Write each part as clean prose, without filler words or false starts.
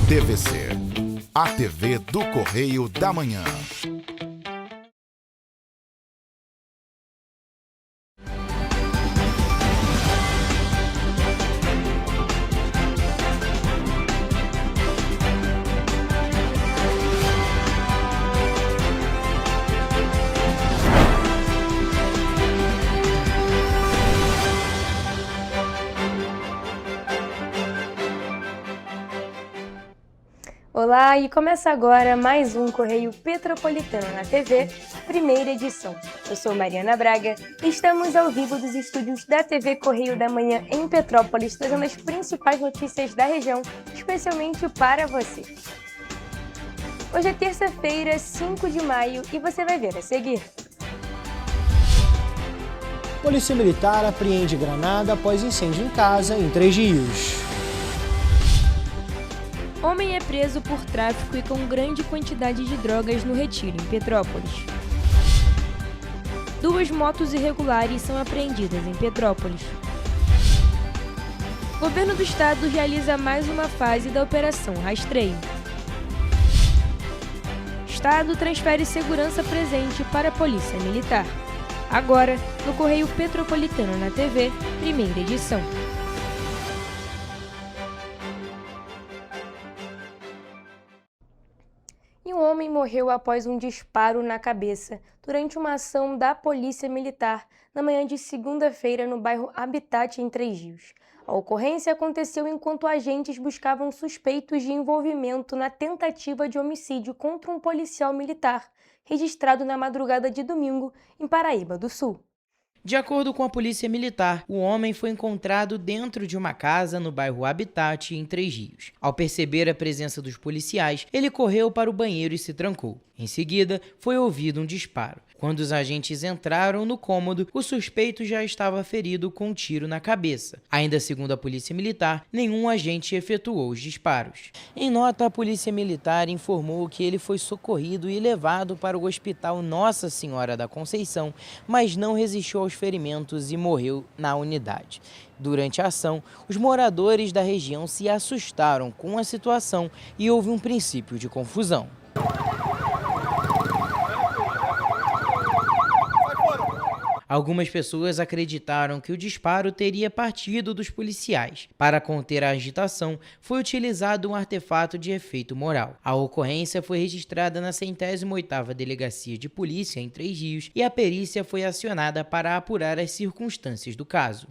TVC, a TV do Correio da Manhã. Olá, e começa agora mais um Correio Petropolitano na TV, primeira edição. Eu sou Mariana Braga e estamos ao vivo dos estúdios da TV Correio da Manhã em Petrópolis, trazendo as principais notícias da região, especialmente para você. Hoje é terça-feira, 5 de maio, e você vai ver a seguir. Polícia Militar apreende granada após incêndio em casa em Três Rios. Homem é preso por tráfico e com grande quantidade de drogas no Retiro, em Petrópolis. 2 motos irregulares são apreendidas em Petrópolis. O governo do estado realiza mais uma fase da Operação Rastreio. Estado transfere segurança presente para a Polícia Militar. Agora, no Correio Petropolitano na TV, primeira edição. E um homem morreu após um disparo na cabeça durante uma ação da Polícia Militar na manhã de segunda-feira no bairro Habitat, em Três Rios. A ocorrência aconteceu enquanto agentes buscavam suspeitos de envolvimento na tentativa de homicídio contra um policial militar, registrado na madrugada de domingo em Paraíba do Sul. De acordo com a Polícia Militar, o homem foi encontrado dentro de uma casa no bairro Habitat, em Três Rios. Ao perceber a presença dos policiais, ele correu para o banheiro e se trancou. Em seguida, foi ouvido um disparo. Quando os agentes entraram no cômodo, o suspeito já estava ferido com um tiro na cabeça. Ainda segundo a Polícia Militar, nenhum agente efetuou os disparos. Em nota, a Polícia Militar informou que ele foi socorrido e levado para o Hospital Nossa Senhora da Conceição, mas não resistiu aos ferimentos e morreu na unidade. Durante a ação, os moradores da região se assustaram com a situação e houve um princípio de confusão. Algumas pessoas acreditaram que o disparo teria partido dos policiais. Para conter a agitação, foi utilizado um artefato de efeito moral. A ocorrência foi registrada na 108ª Delegacia de Polícia em Três Rios e a perícia foi acionada para apurar as circunstâncias do caso.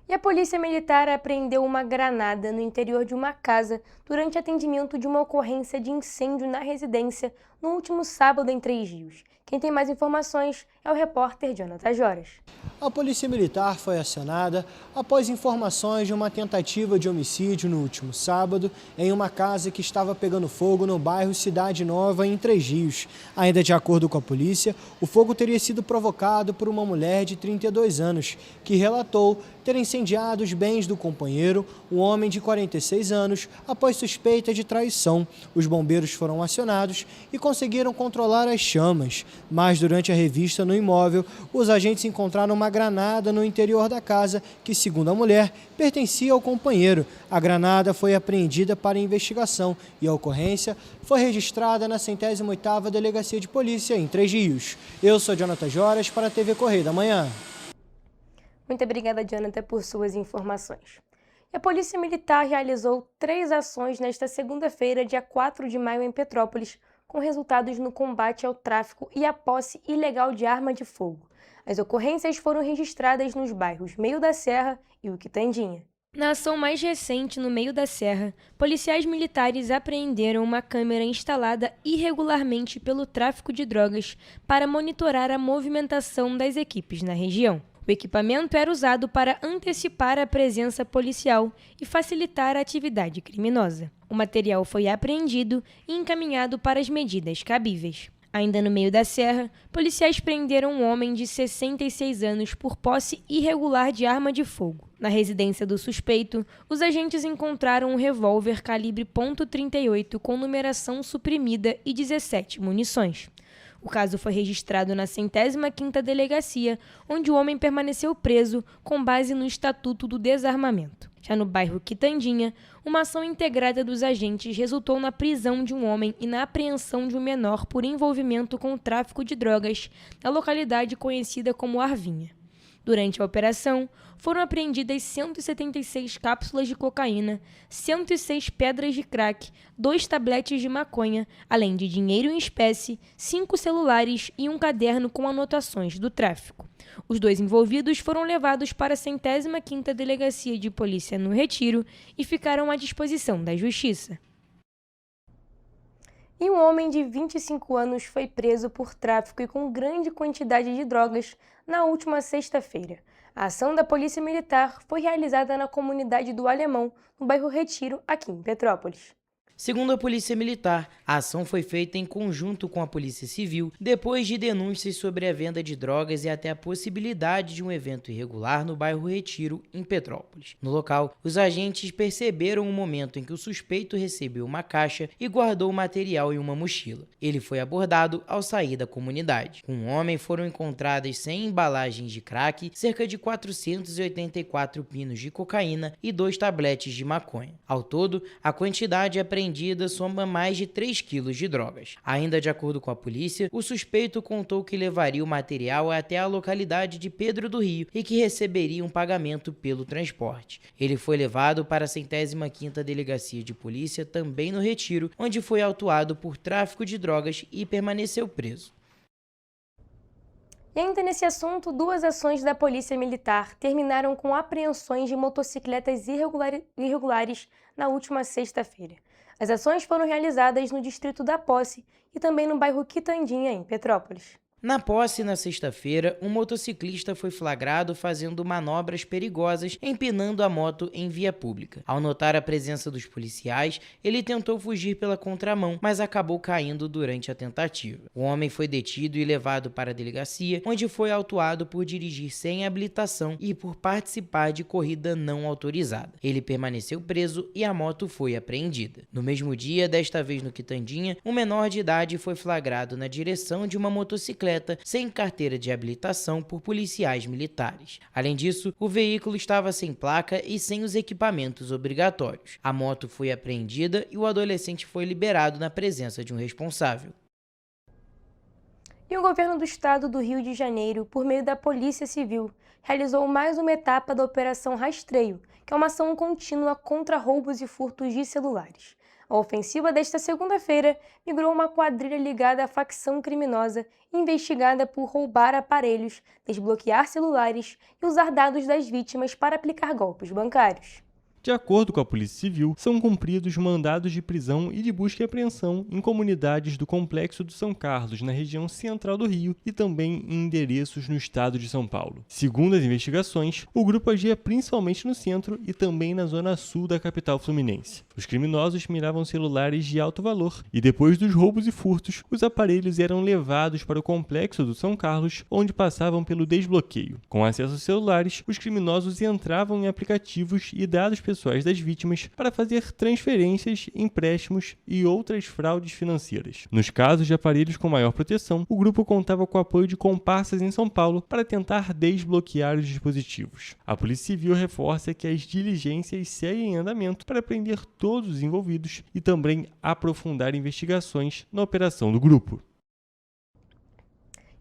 E a Polícia Militar apreendeu uma granada no interior de uma casa durante atendimento de uma ocorrência de incêndio na residência no último sábado em Três Rios. Quem tem mais informações é o repórter Jonathan Joras. A Polícia Militar foi acionada após informações de uma tentativa de homicídio no último sábado em uma casa que estava pegando fogo no bairro Cidade Nova, em Três Rios. Ainda de acordo com a polícia, o fogo teria sido provocado por uma mulher de 32 anos, que relatou ter incendiado os bens do companheiro, um homem de 46 anos, após suspeita de traição. Os bombeiros foram acionados e conseguiram controlar as chamas, mas durante a revista no imóvel, os agentes encontraram uma granada no interior da casa que, segundo a mulher, pertencia ao companheiro. A granada foi apreendida para investigação e a ocorrência foi registrada na 108ª Delegacia de Polícia em Três Rios. Eu sou Jonathan Joras para a TV Correio da Manhã. Muito obrigada, Jonathan, por suas informações. E a Polícia Militar realizou 3 ações nesta segunda-feira, dia 4 de maio, em Petrópolis, com resultados no combate ao tráfico e à posse ilegal de arma de fogo. As ocorrências foram registradas nos bairros Meio da Serra e o Quitandinha. Na ação mais recente, no Meio da Serra, policiais militares apreenderam uma câmera instalada irregularmente pelo tráfico de drogas para monitorar a movimentação das equipes na região. O equipamento era usado para antecipar a presença policial e facilitar a atividade criminosa. O material foi apreendido e encaminhado para as medidas cabíveis. Ainda no Meio da Serra, policiais prenderam um homem de 66 anos por posse irregular de arma de fogo. Na residência do suspeito, os agentes encontraram um revólver calibre .38 com numeração suprimida e 17 munições. O caso foi registrado na 105ª Delegacia, onde o homem permaneceu preso com base no Estatuto do Desarmamento. Já no bairro Quitandinha, uma ação integrada dos agentes resultou na prisão de um homem e na apreensão de um menor por envolvimento com o tráfico de drogas na localidade conhecida como Arvinha. Durante a operação, foram apreendidas 176 cápsulas de cocaína, 106 pedras de crack, 2 tabletes de maconha, além de dinheiro em espécie, 5 celulares e um caderno com anotações do tráfico. Os 2 envolvidos foram levados para a 105ª Delegacia de Polícia no Retiro e ficaram à disposição da Justiça. E um homem de 25 anos foi preso por tráfico e com grande quantidade de drogas na última sexta-feira. A ação da Polícia Militar foi realizada na comunidade do Alemão, no bairro Retiro, aqui em Petrópolis. Segundo a Polícia Militar, a ação foi feita em conjunto com a Polícia Civil depois de denúncias sobre a venda de drogas e até a possibilidade de um evento irregular no bairro Retiro, em Petrópolis. No local, os agentes perceberam o momento em que o suspeito recebeu uma caixa e guardou o material em uma mochila. Ele foi abordado ao sair da comunidade. Com o homem foram encontradas 100 embalagens de crack, cerca de 484 pinos de cocaína e 2 tabletes de maconha. Ao todo, a quantidade apreendida soma mais de 3 quilos de drogas. Ainda de acordo com a polícia, o suspeito contou que levaria o material até a localidade de Pedro do Rio e que receberia um pagamento pelo transporte. Ele foi levado para a 105ª Delegacia de Polícia, também no Retiro, onde foi autuado por tráfico de drogas e permaneceu preso. E ainda nesse assunto, 2 ações da Polícia Militar terminaram com apreensões de motocicletas irregulares na última sexta-feira. As ações foram realizadas no distrito da Posse e também no bairro Quitandinha, em Petrópolis. Na Posse, na sexta-feira, um motociclista foi flagrado fazendo manobras perigosas, empinando a moto em via pública. Ao notar a presença dos policiais, ele tentou fugir pela contramão, mas acabou caindo durante a tentativa. O homem foi detido e levado para a delegacia, onde foi autuado por dirigir sem habilitação e por participar de corrida não autorizada. Ele permaneceu preso e a moto foi apreendida. No mesmo dia, desta vez no Quitandinha, um menor de idade foi flagrado na direção de uma motocicleta sem carteira de habilitação por policiais militares. Além disso, o veículo estava sem placa e sem os equipamentos obrigatórios. A moto foi apreendida e o adolescente foi liberado na presença de um responsável. E o governo do estado do Rio de Janeiro, por meio da Polícia Civil, realizou mais uma etapa da Operação Rastreio, que é uma ação contínua contra roubos e furtos de celulares. A ofensiva desta segunda-feira migrou uma quadrilha ligada à facção criminosa investigada por roubar aparelhos, desbloquear celulares e usar dados das vítimas para aplicar golpes bancários. De acordo com a Polícia Civil, são cumpridos mandados de prisão e de busca e apreensão em comunidades do Complexo do São Carlos, na região central do Rio, e também em endereços no estado de São Paulo. Segundo as investigações, o grupo agia principalmente no centro e também na zona sul da capital fluminense. Os criminosos miravam celulares de alto valor e, depois dos roubos e furtos, os aparelhos eram levados para o Complexo do São Carlos, onde passavam pelo desbloqueio. Com acesso aos celulares, os criminosos entravam em aplicativos e dados pessoais das vítimas para fazer transferências, empréstimos e outras fraudes financeiras. Nos casos de aparelhos com maior proteção, o grupo contava com o apoio de comparsas em São Paulo para tentar desbloquear os dispositivos. A Polícia Civil reforça que as diligências seguem em andamento para prender todos os envolvidos e também aprofundar investigações na operação do grupo.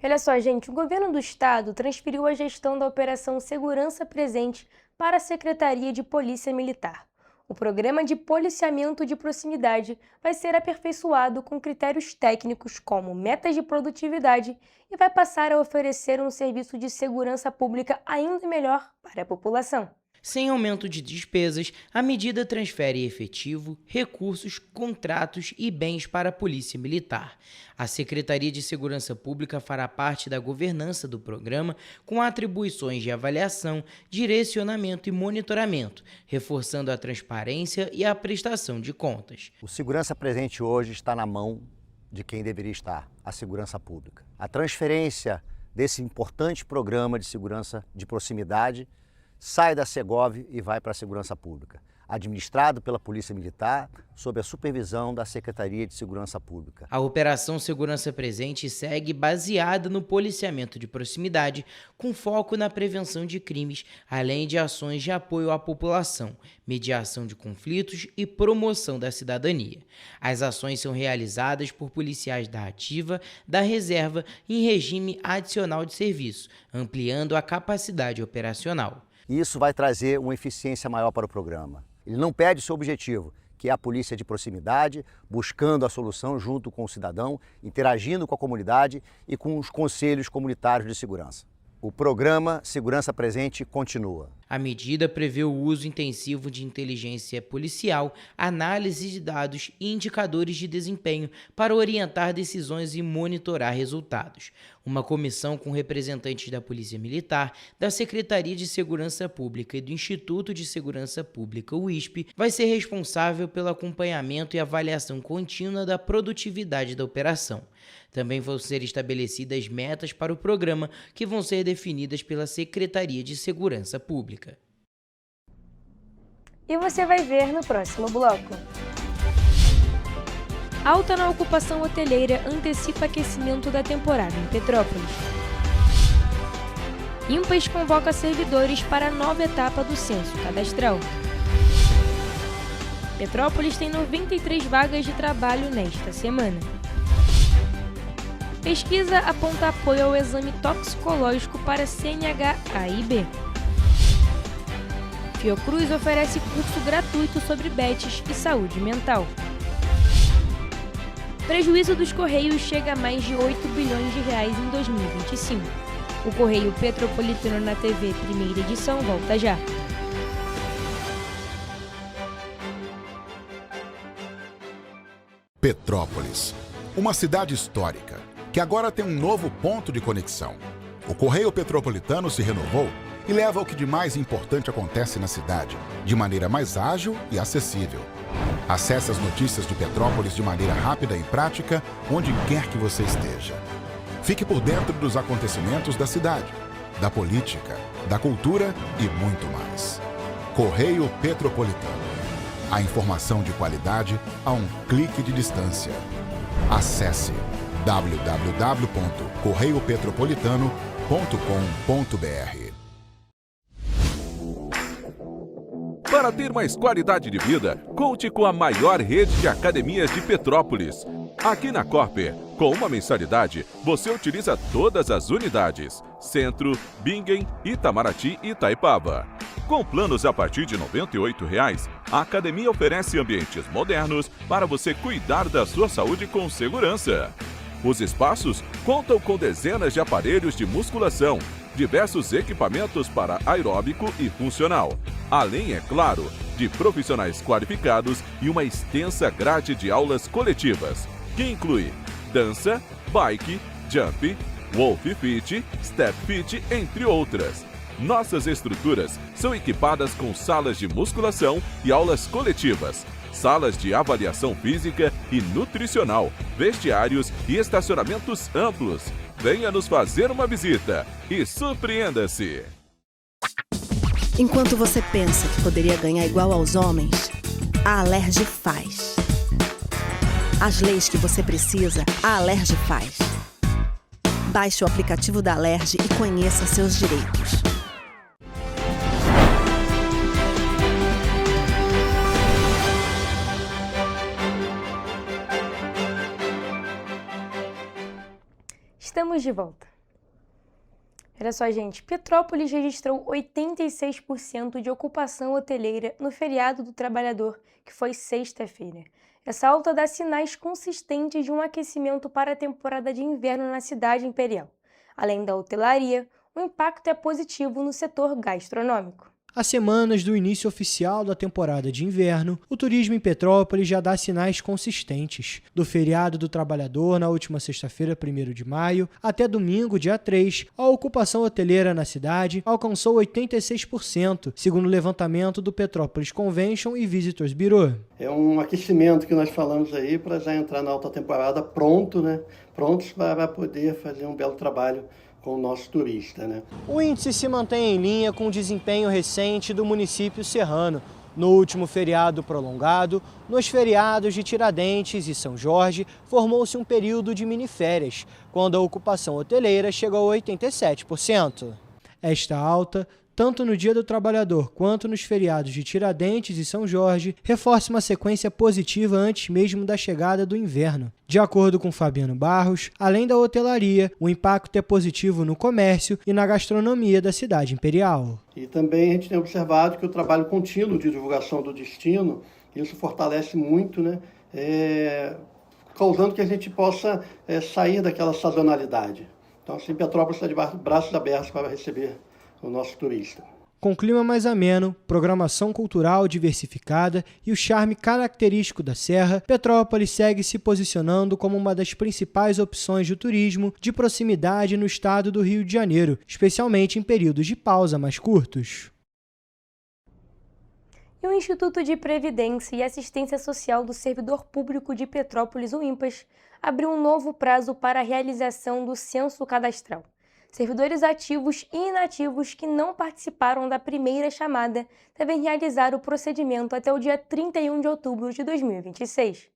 Olha só, gente, o governo do estado transferiu a gestão da Operação Segurança Presente para a Secretaria de Polícia Militar. O programa de policiamento de proximidade vai ser aperfeiçoado com critérios técnicos como metas de produtividade e vai passar a oferecer um serviço de segurança pública ainda melhor para a população. Sem aumento de despesas, a medida transfere efetivo, recursos, contratos e bens para a Polícia Militar. A Secretaria de Segurança Pública fará parte da governança do programa, com atribuições de avaliação, direcionamento e monitoramento, reforçando a transparência e a prestação de contas. O Segurança Presente hoje está na mão de quem deveria estar, a segurança pública. A transferência desse importante programa de segurança de proximidade sai da Segov e vai para a segurança pública. administrado pela Polícia Militar, sob a supervisão da Secretaria de Segurança Pública. A Operação Segurança Presente segue baseada no policiamento de proximidade, com foco na prevenção de crimes, além de ações de apoio à população, mediação de conflitos e promoção da cidadania. As ações são realizadas por policiais da Ativa, da Reserva, em regime adicional de serviço, ampliando a capacidade operacional. Isso vai trazer uma eficiência maior para o programa. Ele não perde o seu objetivo, que é a polícia de proximidade, buscando a solução junto com o cidadão, interagindo com a comunidade e com os conselhos comunitários de segurança. O programa Segurança Presente continua. A medida prevê o uso intensivo de inteligência policial, análise de dados e indicadores de desempenho para orientar decisões e monitorar resultados. Uma comissão com representantes da Polícia Militar, da Secretaria de Segurança Pública e do Instituto de Segurança Pública, o ISP, vai ser responsável pelo acompanhamento e avaliação contínua da produtividade da operação. Também vão ser estabelecidas metas para o programa, que vão ser definidas pela Secretaria de Segurança Pública. E você vai ver no próximo bloco. Alta na ocupação hoteleira antecipa aquecimento da temporada em Petrópolis. Impas convoca servidores para a nova etapa do censo cadastral. Petrópolis tem 93 vagas de trabalho nesta semana. Pesquisa aponta apoio ao exame toxicológico para CNH A e B. Fiocruz oferece curso gratuito sobre betes e saúde mental. Prejuízo dos Correios chega a mais de 8 bilhões de reais em 2025. O Correio Petropolitano na TV, primeira edição, volta já. Petrópolis, uma cidade histórica, que agora tem um novo ponto de conexão. O Correio Petropolitano se renovou e leva o que de mais importante acontece na cidade, de maneira mais ágil e acessível. Acesse as notícias de Petrópolis de maneira rápida e prática, onde quer que você esteja. Fique por dentro dos acontecimentos da cidade, da política, da cultura e muito mais. Correio Petropolitano. A informação de qualidade a um clique de distância. Acesse www.correiopetropolitano.com.br. Para ter mais qualidade de vida, conte com a maior rede de academias de Petrópolis. Aqui na Corper, com uma mensalidade, você utiliza todas as unidades: Centro, Bingen, Itamaraty e Itaipava. Com planos a partir de R$ 98,00, a academia oferece ambientes modernos para você cuidar da sua saúde com segurança. Os espaços contam com dezenas de aparelhos de musculação, diversos equipamentos para aeróbico e funcional, além, é claro, de profissionais qualificados e uma extensa grade de aulas coletivas, que inclui dança, bike, jump, wolf fit, step fit, entre outras. Nossas estruturas são equipadas com salas de musculação e aulas coletivas, salas de avaliação física e nutricional, vestiários e estacionamentos amplos. Venha nos fazer uma visita e surpreenda-se! Enquanto você pensa que poderia ganhar igual aos homens, a Alerj faz. As leis que você precisa, a Alerj faz. Baixe o aplicativo da Alerj e conheça seus direitos. Estamos de volta. Olha só, gente, Petrópolis registrou 86% de ocupação hoteleira no feriado do trabalhador, que foi sexta-feira. Essa alta dá sinais consistentes de um aquecimento para a temporada de inverno na cidade imperial. Além da hotelaria, o impacto é positivo no setor gastronômico. Há semanas do início oficial da temporada de inverno, o turismo em Petrópolis já dá sinais consistentes. Do feriado do trabalhador, na última sexta-feira, 1º de maio, até domingo, dia 3, a ocupação hoteleira na cidade alcançou 86%, segundo o levantamento do Petrópolis Convention e Visitors Bureau. É um aquecimento que nós falamos aí para já entrar na alta temporada prontos para poder fazer um belo trabalho com o nosso turista, né? O índice se mantém em linha com o desempenho recente do município serrano. No último feriado prolongado, nos feriados de Tiradentes e São Jorge, formou-se um período de miniférias, quando a ocupação hoteleira chegou a 87%. Esta alta, tanto no Dia do Trabalhador quanto nos feriados de Tiradentes e São Jorge, reforça uma sequência positiva antes mesmo da chegada do inverno. De acordo com Fabiano Barros, além da hotelaria, o impacto é positivo no comércio e na gastronomia da cidade imperial. E também a gente tem observado que o trabalho contínuo de divulgação do destino, isso fortalece muito, né? Causando que a gente possa sair daquela sazonalidade. Então, assim, Petrópolis está de braços abertos para receber o nosso turista. Com clima mais ameno, programação cultural diversificada e o charme característico da Serra, Petrópolis segue se posicionando como uma das principais opções de turismo de proximidade no estado do Rio de Janeiro, especialmente em períodos de pausa mais curtos. E o Instituto de Previdência e Assistência Social do Servidor Público de Petrópolis, o INPAS, abriu um novo prazo para a realização do censo cadastral. Servidores ativos e inativos que não participaram da primeira chamada devem realizar o procedimento até o dia 31 de outubro de 2026.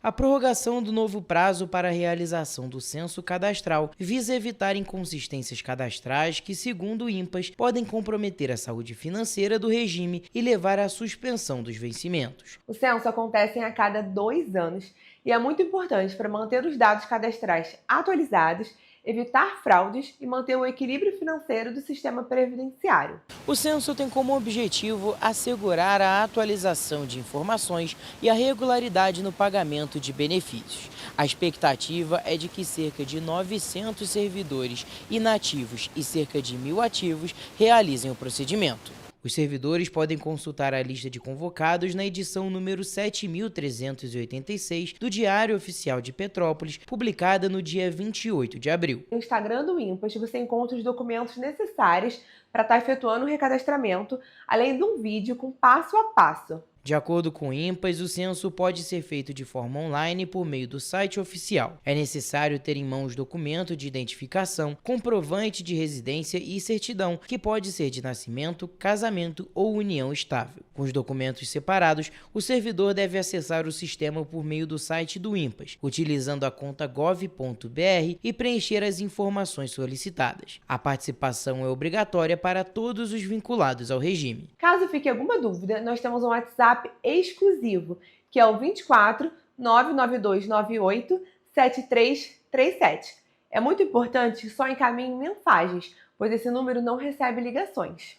A prorrogação do novo prazo para a realização do censo cadastral visa evitar inconsistências cadastrais que, segundo o INPAS, podem comprometer a saúde financeira do regime e levar à suspensão dos vencimentos. O censo acontece a cada 2 anos e é muito importante para manter os dados cadastrais atualizados, evitar fraudes e manter o equilíbrio financeiro do sistema previdenciário. O censo tem como objetivo assegurar a atualização de informações e a regularidade no pagamento de benefícios. A expectativa é de que cerca de 900 servidores inativos e cerca de 1.000 ativos realizem o procedimento. Os servidores podem consultar a lista de convocados na edição número 7.386 do Diário Oficial de Petrópolis, publicada no dia 28 de abril. No Instagram do INPAS você encontra os documentos necessários para estar efetuando o recadastramento, além de um vídeo com passo a passo. De acordo com o INPAS, o censo pode ser feito de forma online por meio do site oficial. É necessário ter em mãos documento de identificação, comprovante de residência e certidão, que pode ser de nascimento, casamento ou união estável. Com os documentos separados, o servidor deve acessar o sistema por meio do site do INPAS, utilizando a conta gov.br e preencher as informações solicitadas. A participação é obrigatória para todos os vinculados ao regime. Caso fique alguma dúvida, nós temos um WhatsApp exclusivo, que é o 24 992 98 7337. É muito importante que só encaminhe mensagens, pois esse número não recebe ligações.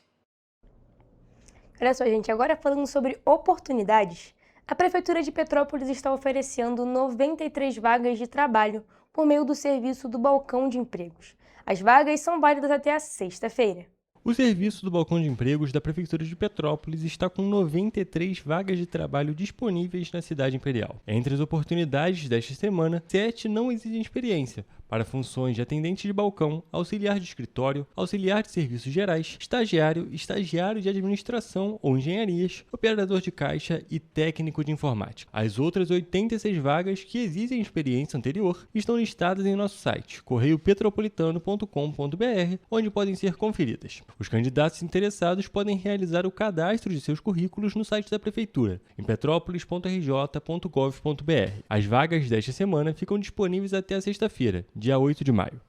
Olha só, gente, agora falando sobre oportunidades, a Prefeitura de Petrópolis está oferecendo 93 vagas de trabalho por meio do serviço do Balcão de Empregos. As vagas são válidas até a sexta-feira. O serviço do Balcão de Empregos da Prefeitura de Petrópolis está com 93 vagas de trabalho disponíveis na cidade imperial. Entre as oportunidades desta semana, 7 não exigem experiência, para funções de atendente de balcão, auxiliar de escritório, auxiliar de serviços gerais, estagiário, estagiário de administração ou engenharias, operador de caixa e técnico de informática. As outras 86 vagas que exigem experiência anterior estão listadas em nosso site, correiopetropolitano.com.br, onde podem ser conferidas. Os candidatos interessados podem realizar o cadastro de seus currículos no site da Prefeitura, em petrópolis.rj.gov.br. As vagas desta semana ficam disponíveis até a sexta-feira, dia 8 de maio.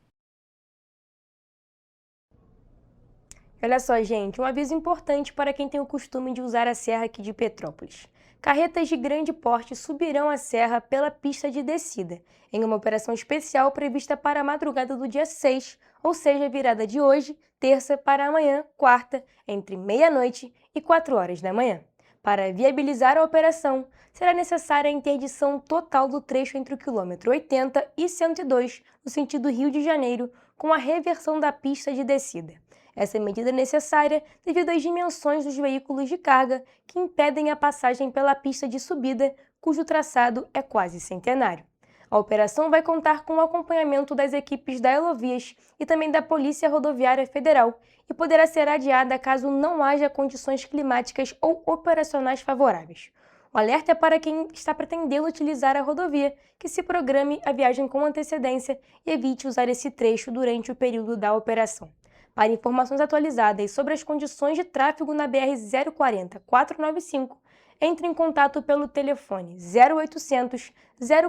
Olha só, gente, um aviso importante para quem tem o costume de usar a serra aqui de Petrópolis. Carretas de grande porte subirão a serra pela pista de descida, em uma operação especial prevista para a madrugada do dia 6, ou seja, virada de hoje, terça, para amanhã, quarta, entre meia-noite e 4 horas da manhã. Para viabilizar a operação, será necessária a interdição total do trecho entre o quilômetro 80 e 102, no sentido Rio de Janeiro, com a reversão da pista de descida. Essa medida é necessária devido às dimensões dos veículos de carga que impedem a passagem pela pista de subida, cujo traçado é quase centenário. A operação vai contar com o acompanhamento das equipes da Elovias e também da Polícia Rodoviária Federal e poderá ser adiada caso não haja condições climáticas ou operacionais favoráveis. O alerta é para quem está pretendendo utilizar a rodovia, que se programe a viagem com antecedência e evite usar esse trecho durante o período da operação. Para informações atualizadas sobre as condições de tráfego na BR-040-495, entre em contato pelo telefone 0800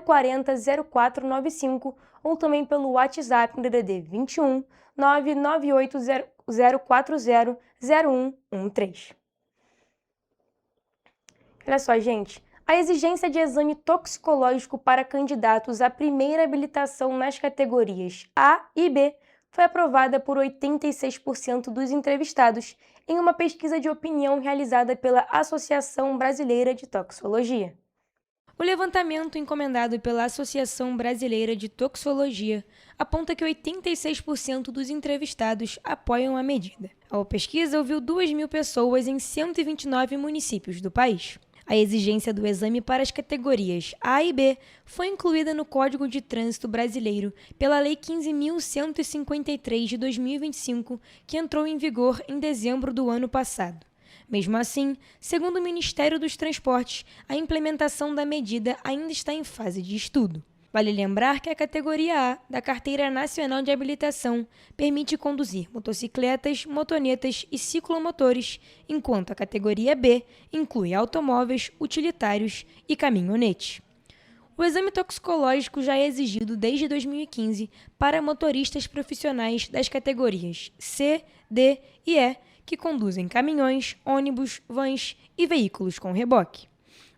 040 0495 ou também pelo WhatsApp no DDD 21 998 040 0113. Olha só, gente. A exigência de exame toxicológico para candidatos à primeira habilitação nas categorias A e B foi aprovada por 86% dos entrevistados em uma pesquisa de opinião realizada pela Associação Brasileira de Toxicologia. O levantamento encomendado pela Associação Brasileira de Toxicologia aponta que 86% dos entrevistados apoiam a medida. A pesquisa ouviu 2.000 pessoas em 129 municípios do país. A exigência do exame para as categorias A e B foi incluída no Código de Trânsito Brasileiro pela Lei 15.153 de 2025, que entrou em vigor em dezembro do ano passado. Mesmo assim, segundo o Ministério dos Transportes, a implementação da medida ainda está em fase de estudo. Vale lembrar que a categoria A da Carteira Nacional de Habilitação permite conduzir motocicletas, motonetas e ciclomotores, enquanto a categoria B inclui automóveis, utilitários e caminhonetes. O exame toxicológico já é exigido desde 2015 para motoristas profissionais das categorias C, D e E, que conduzem caminhões, ônibus, vans e veículos com reboque.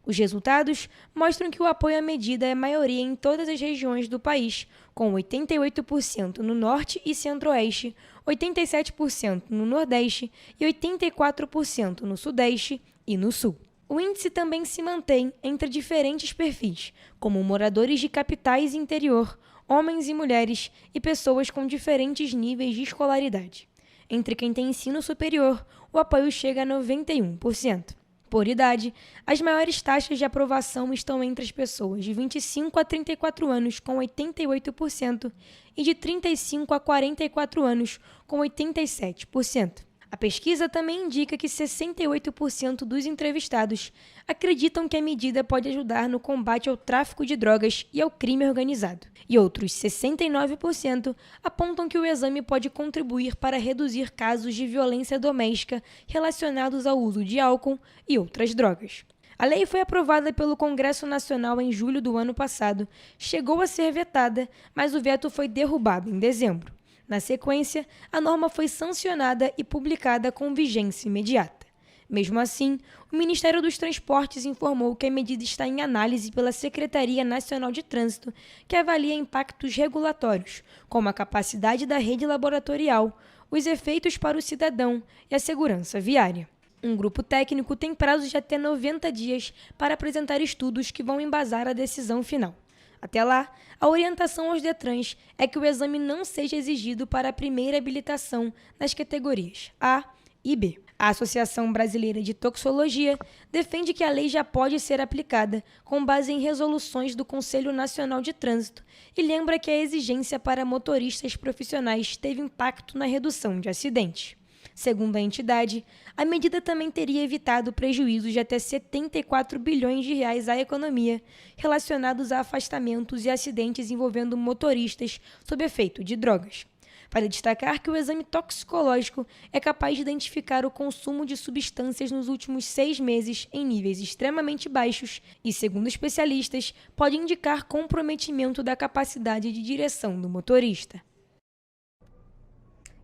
Os resultados mostram que o apoio à medida é maioria em todas as regiões do país, com 88% no Norte e Centro-Oeste, 87% no Nordeste e 84% no Sudeste e no Sul. O índice também se mantém entre diferentes perfis, como moradores de capitais e interior, homens e mulheres e pessoas com diferentes níveis de escolaridade. Entre quem tem ensino superior, o apoio chega a 91%. Por idade, as maiores taxas de aprovação estão entre as pessoas de 25 a 34 anos, com 88%, e de 35 a 44 anos, com 87%. A pesquisa também indica que 68% dos entrevistados acreditam que a medida pode ajudar no combate ao tráfico de drogas e ao crime organizado. E outros 69% apontam que o exame pode contribuir para reduzir casos de violência doméstica relacionados ao uso de álcool e outras drogas. A lei foi aprovada pelo Congresso Nacional em julho do ano passado, chegou a ser vetada, mas o veto foi derrubado em dezembro. Na sequência, a norma foi sancionada e publicada com vigência imediata. Mesmo assim, o Ministério dos Transportes informou que a medida está em análise pela Secretaria Nacional de Trânsito, que avalia impactos regulatórios, como a capacidade da rede laboratorial, os efeitos para o cidadão e a segurança viária. Um grupo técnico tem prazo de até 90 dias para apresentar estudos que vão embasar a decisão final. Até lá, a orientação aos Detrans é que o exame não seja exigido para a primeira habilitação nas categorias A e B. A Associação Brasileira de Toxicologia defende que a lei já pode ser aplicada com base em resoluções do Conselho Nacional de Trânsito e lembra que a exigência para motoristas profissionais teve impacto na redução de acidentes. Segundo a entidade, a medida também teria evitado prejuízos de até 74 bilhões de reais à economia relacionados a afastamentos e acidentes envolvendo motoristas sob efeito de drogas. Vale destacar que o exame toxicológico é capaz de identificar o consumo de substâncias nos últimos 6 meses em níveis extremamente baixos e, segundo especialistas, pode indicar comprometimento da capacidade de direção do motorista.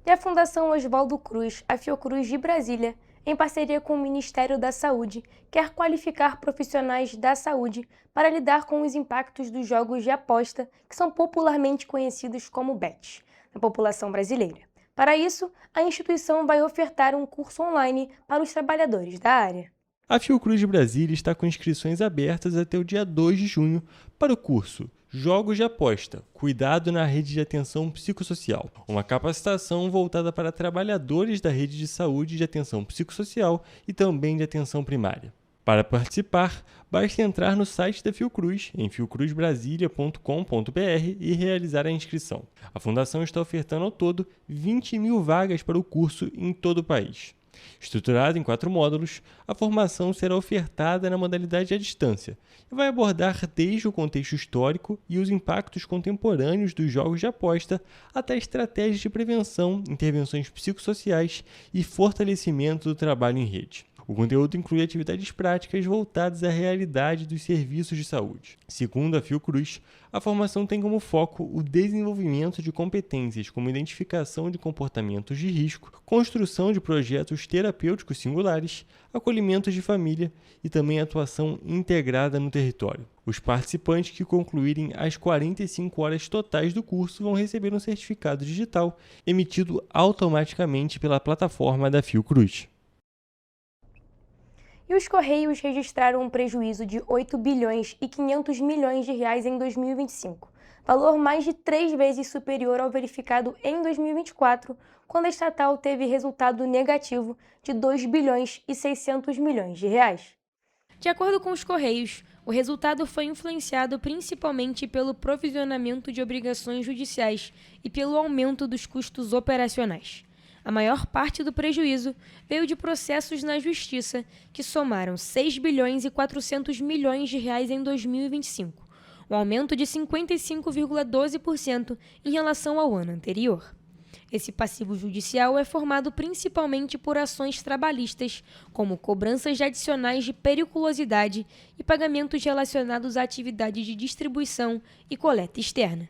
E a Fundação Oswaldo Cruz, a Fiocruz de Brasília, em parceria com o Ministério da Saúde, quer qualificar profissionais da saúde para lidar com os impactos dos jogos de aposta, que são popularmente conhecidos como bets, na população brasileira. Para isso, a instituição vai ofertar um curso online para os trabalhadores da área. A Fiocruz de Brasília está com inscrições abertas até o dia 2 de junho para o curso Jogos de Aposta, Cuidado na Rede de Atenção Psicossocial, uma capacitação voltada para trabalhadores da rede de saúde de atenção psicossocial e também de atenção primária. Para participar, basta entrar no site da Fiocruz, em fiocruzbrasilia.com.br e realizar a inscrição. A Fundação está ofertando ao todo 20.000 vagas para o curso em todo o país. Estruturada em 4 módulos, a formação será ofertada na modalidade à distância e vai abordar desde o contexto histórico e os impactos contemporâneos dos jogos de aposta até estratégias de prevenção, intervenções psicossociais e fortalecimento do trabalho em rede. O conteúdo inclui atividades práticas voltadas à realidade dos serviços de saúde. Segundo a Fiocruz, a formação tem como foco o desenvolvimento de competências como identificação de comportamentos de risco, construção de projetos terapêuticos singulares, acolhimento de família e também atuação integrada no território. Os participantes que concluírem as 45 horas totais do curso vão receber um certificado digital emitido automaticamente pela plataforma da Fiocruz. E os Correios registraram um prejuízo de 8 bilhões e 500 milhões de reais em 2025, valor mais de 3 vezes superior ao verificado em 2024, quando a estatal teve resultado negativo de 2 bilhões e 600 milhões de reais. De acordo com os Correios, o resultado foi influenciado principalmente pelo provisionamento de obrigações judiciais e pelo aumento dos custos operacionais. A maior parte do prejuízo veio de processos na Justiça, que somaram 6 bilhões e 400 milhões de reais em 2025, um aumento de 55,12% em relação ao ano anterior. Esse passivo judicial é formado principalmente por ações trabalhistas, como cobranças de adicionais de periculosidade e pagamentos relacionados à atividade de distribuição e coleta externa.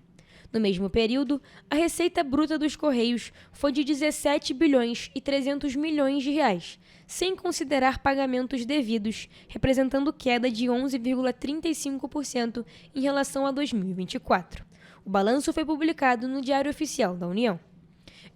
No mesmo período, a receita bruta dos Correios foi de 17 bilhões e 300 milhões de reais, sem considerar pagamentos devidos, representando queda de 11,35% em relação a 2024. O balanço foi publicado no Diário Oficial da União.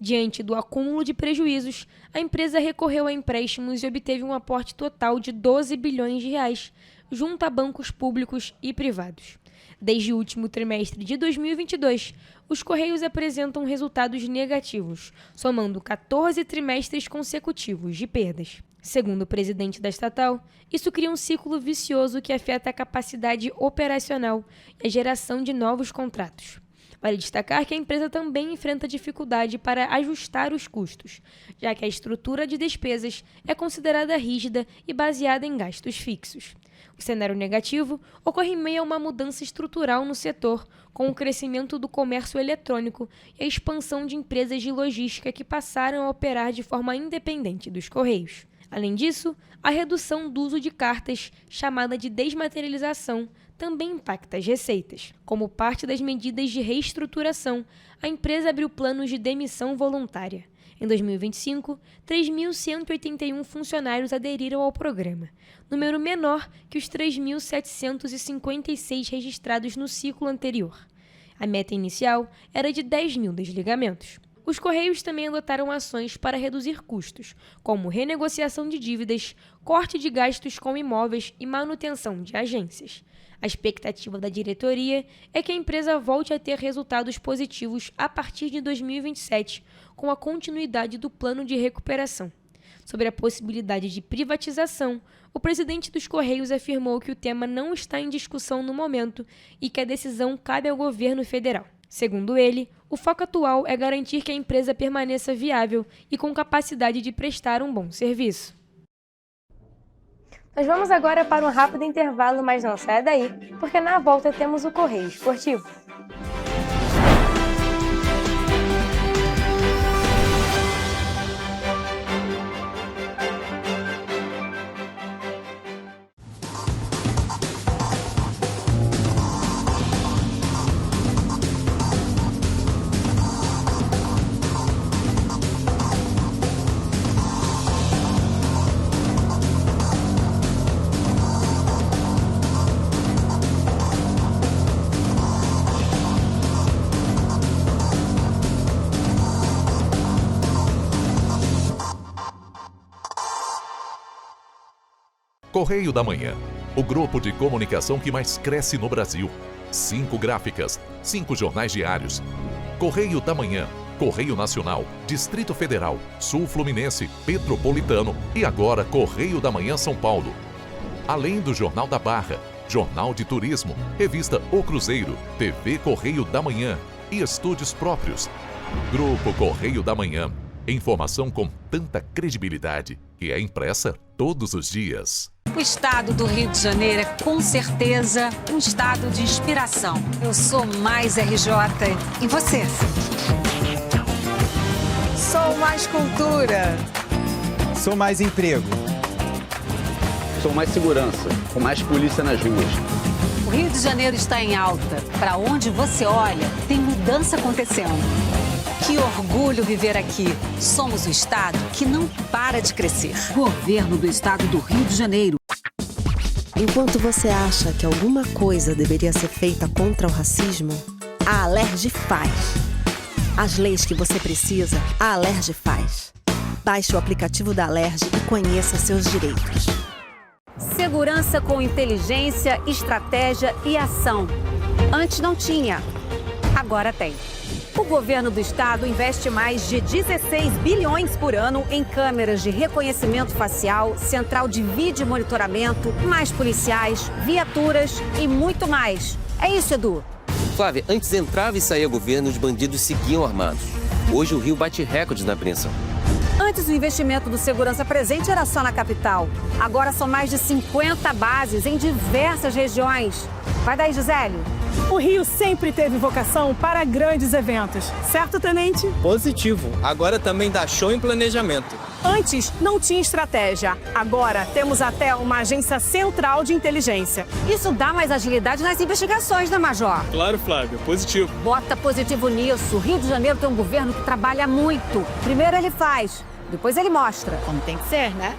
Diante do acúmulo de prejuízos, a empresa recorreu a empréstimos e obteve um aporte total de 12 bilhões de reais, junto a bancos públicos e privados. Desde o último trimestre de 2022, os Correios apresentam resultados negativos, somando 14 trimestres consecutivos de perdas. Segundo o presidente da estatal, isso cria um ciclo vicioso que afeta a capacidade operacional e a geração de novos contratos. Vale destacar que a empresa também enfrenta dificuldade para ajustar os custos, já que a estrutura de despesas é considerada rígida e baseada em gastos fixos. O cenário negativo ocorre em meio a uma mudança estrutural no setor, com o crescimento do comércio eletrônico e a expansão de empresas de logística que passaram a operar de forma independente dos Correios. Além disso, a redução do uso de cartas, chamada de desmaterialização, também impacta as receitas. Como parte das medidas de reestruturação, a empresa abriu planos de demissão voluntária. Em 2025, 3.181 funcionários aderiram ao programa, número menor que os 3.756 registrados no ciclo anterior. A meta inicial era de 10 mil desligamentos. Os Correios também adotaram ações para reduzir custos, como renegociação de dívidas, corte de gastos com imóveis e manutenção de agências. A expectativa da diretoria é que a empresa volte a ter resultados positivos a partir de 2027, com a continuidade do plano de recuperação. Sobre a possibilidade de privatização, o presidente dos Correios afirmou que o tema não está em discussão no momento e que a decisão cabe ao governo federal. Segundo ele, o foco atual é garantir que a empresa permaneça viável e com capacidade de prestar um bom serviço. Nós vamos agora para um rápido intervalo, mas não saia daí, porque na volta temos o Correio Esportivo. Correio da Manhã, o grupo de comunicação que mais cresce no Brasil. 5 gráficas, 5 jornais diários. Correio da Manhã, Correio Nacional, Distrito Federal, Sul Fluminense, Petropolitano e agora Correio da Manhã São Paulo. Além do Jornal da Barra, Jornal de Turismo, Revista O Cruzeiro, TV Correio da Manhã e estúdios próprios. Grupo Correio da Manhã, Informação com tanta credibilidade que é impressa todos os dias. O estado do Rio de Janeiro é com certeza um estado de inspiração. Eu sou mais RJ. E você? Sou mais cultura. Sou mais emprego. Sou mais segurança, com mais polícia nas ruas. O Rio de Janeiro está em alta. Para onde você olha, tem mudança acontecendo. Que orgulho viver aqui. Somos o estado que não para de crescer. Governo do estado do Rio de Janeiro. Enquanto você acha que alguma coisa deveria ser feita contra o racismo, a Alerj faz. As leis que você precisa, a Alerj faz. Baixe o aplicativo da Alerj e conheça seus direitos. Segurança com inteligência, estratégia e ação. Antes não tinha, agora tem. O governo do estado investe mais de 16 bilhões por ano em câmeras de reconhecimento facial, central de vídeo monitoramento, mais policiais, viaturas e muito mais. É isso, Edu. Flávia, antes entrava e saía governo, os bandidos seguiam armados. Hoje o Rio bate recordes na apreensão. Antes o investimento do Segurança Presente era só na capital. Agora são mais de 50 bases em diversas regiões. Vai daí, Gisele. O Rio sempre teve vocação para grandes eventos, certo, Tenente? Positivo. Agora também dá show em planejamento. Antes não tinha estratégia. Agora temos até uma agência central de inteligência. Isso dá mais agilidade nas investigações, né, Major? Claro, Flávio. Positivo. Bota positivo nisso. O Rio de Janeiro tem um governo que trabalha muito. Primeiro ele faz, depois ele mostra. Como tem que ser, né?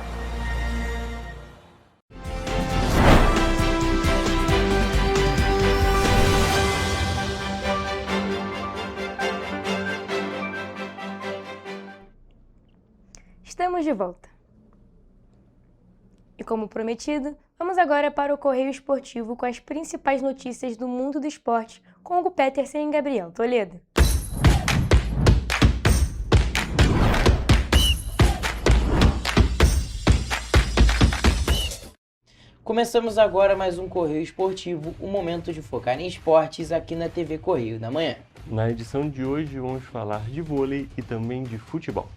Estamos de volta. E como prometido, vamos agora para o Correio Esportivo com as principais notícias do mundo do esporte, com Hugo Petersen e Gabriel Toledo. Começamos agora mais um Correio Esportivo, o momento de focar em esportes aqui na TV Correio da Manhã. Na edição de hoje vamos falar de vôlei e também de futebol.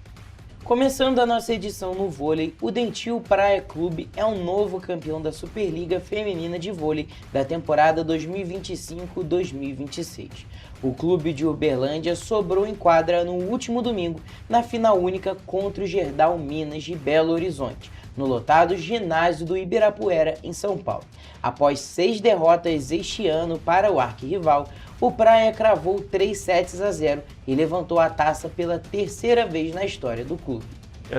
Começando a nossa edição no vôlei, o Dentil Praia Clube é o novo campeão da Superliga Feminina de Vôlei da temporada 2025-2026. O clube de Uberlândia sobrou em quadra no último domingo, na final única contra o Gerdau Minas de Belo Horizonte, no lotado ginásio do Ibirapuera, em São Paulo. Após 6 derrotas este ano para o arquirrival, o Praia cravou 3-0 e levantou a taça pela terceira vez na história do clube.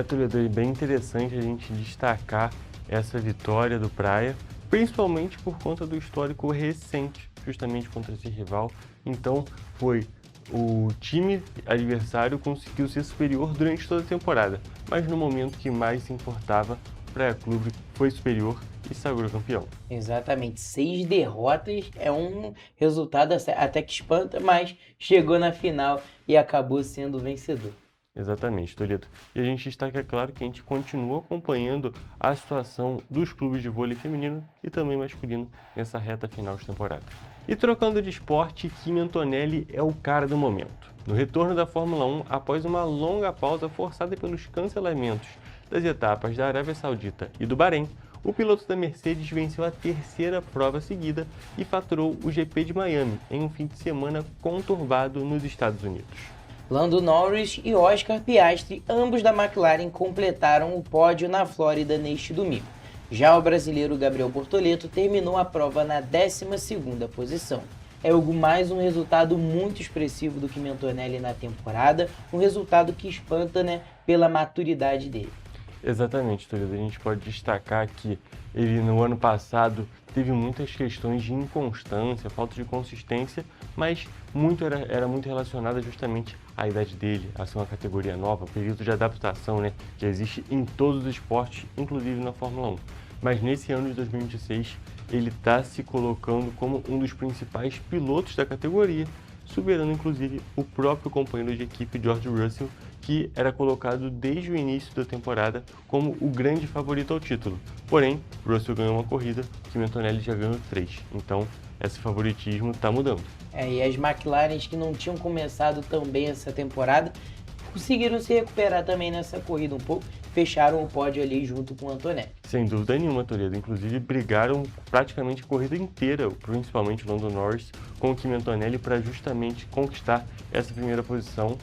Toledo, é bem interessante a gente destacar essa vitória do Praia, principalmente por conta do histórico recente, justamente contra esse rival. Então, foi o time adversário conseguiu ser superior durante toda a temporada, mas no momento que mais se importava, o Praia Clube foi superior e sagrou campeão. Exatamente, 6 derrotas é um resultado até que espanta, mas chegou na final e acabou sendo vencedor. Exatamente, Toledo. E a gente destaca, é claro, que a gente continua acompanhando a situação dos clubes de vôlei feminino e também masculino nessa reta final de temporada. E trocando de esporte, Kimi Antonelli é o cara do momento. No retorno da Fórmula 1, após uma longa pausa forçada pelos cancelamentos das etapas da Arábia Saudita e do Bahrein, o piloto da Mercedes venceu a terceira prova seguida e faturou o GP de Miami em um fim de semana conturbado nos Estados Unidos. Lando Norris e Oscar Piastri, ambos da McLaren, completaram o pódio na Flórida neste domingo. Já o brasileiro Gabriel Bortoleto terminou a prova na 12ª posição. É mais um resultado muito expressivo do Kimi Antonelli na temporada, um resultado que espanta, pela maturidade dele. Exatamente, Toledo. A gente pode destacar que ele no ano passado teve muitas questões de inconstância, falta de consistência, mas era muito relacionada justamente à idade dele, a ser uma categoria nova, período de adaptação, que existe em todos os esportes, inclusive na Fórmula 1. Mas nesse ano de 2026, ele está se colocando como um dos principais pilotos da categoria, superando inclusive o próprio companheiro de equipe George Russell, que era colocado desde o início da temporada como o grande favorito ao título. Porém, Russell ganhou uma corrida, Kimi Antonelli já ganhou 3. Então, esse favoritismo está mudando. E as McLarens que não tinham começado tão bem essa temporada conseguiram se recuperar também nessa corrida um pouco, fecharam o pódio ali junto com o Antonelli. Sem dúvida nenhuma, Toledo. Inclusive, brigaram praticamente a corrida inteira, principalmente o Lando Norris, com o Kimi Antonelli, para justamente conquistar essa primeira posição.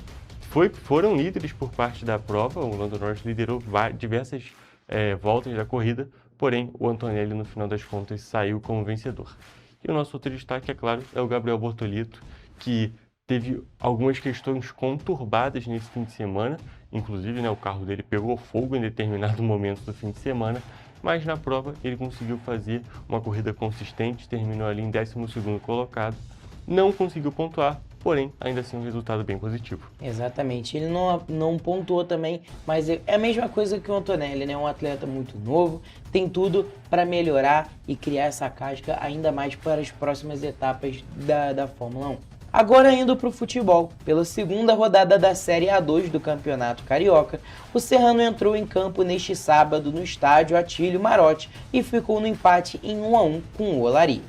Foram líderes por parte da prova, o Lando Norris liderou diversas voltas da corrida, porém, o Antonelli, no final das contas, saiu como vencedor. E o nosso outro destaque, é claro, é o Gabriel Bortolito, que teve algumas questões conturbadas nesse fim de semana, inclusive o carro dele pegou fogo em determinado momento do fim de semana, mas na prova ele conseguiu fazer uma corrida consistente, terminou ali em 12º colocado, não conseguiu pontuar, porém ainda assim um resultado bem positivo. Exatamente, ele não pontuou também, mas é a mesma coisa que o Antonelli, né? Um atleta muito novo, tem tudo para melhorar e criar essa casca ainda mais para as próximas etapas da Fórmula 1. Agora indo para o futebol, pela segunda rodada da Série A2 do Campeonato Carioca, o Serrano entrou em campo neste sábado no estádio Atílio Marotti e ficou no empate em 1-1 com o Olaria.